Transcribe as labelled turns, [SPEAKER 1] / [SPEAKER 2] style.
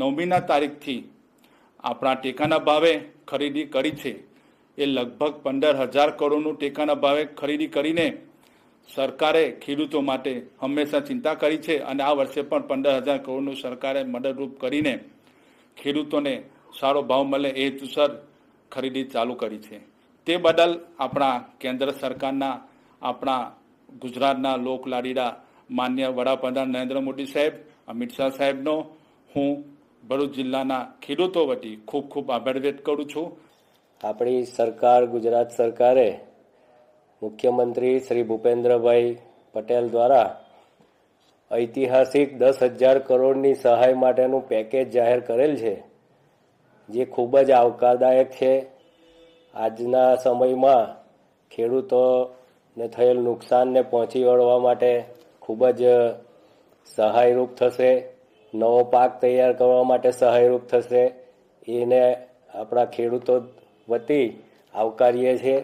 [SPEAKER 1] 9મીના તારીખથી આપણા ટેકાના ભાવે ખરીદી કરી છે એ લગભગ 15,000 કરોડનું ટેકાના ભાવે ખરીદી કરીને સરકારે ખેડૂતો માટે હંમેશા ચિંતા કરી છે અને આ વર્ષે પણ 15,000 કરોડનું સરકારે મદદરૂપ કરીને ખેડૂતોને સારો ભાવ મળે એ હેતુસર ખરીદી ચાલુ કરી છે. તે બદલ આપણા કેન્દ્ર સરકારના આપણા ગુજરાતના લોકલાડીલા માન્ય વડાપ્રધાન નરેન્દ્ર મોદી સાહેબ, અમિત શાહ સાહેબનો હું ભરૂચ જિલ્લાના ખેડૂતો વતી ખૂબ ખૂબ આભાર વ્યક્ત કરું છું.
[SPEAKER 2] આપણી સરકાર, ગુજરાત સરકારે મુખ્યમંત્રી શ્રી ભૂપેન્દ્રભાઈ પટેલ દ્વારા ઐતિહાસિક 10,000 કરોડની સહાય માટેનું પેકેજ જાહેર કરેલ છે, જે ખૂબ જ આવકારદાયક છે. આજના સમયમાં ખેડૂતોને થયેલ નુકસાનને પહોંચી વળવા માટે ખૂબ જ સહાયરૂપ થશે. નવો પાક તૈયાર કરવા માટે સહાયરૂપ થશે. એને આપણા ખેડૂતો વતી આવકારીએ છીએ.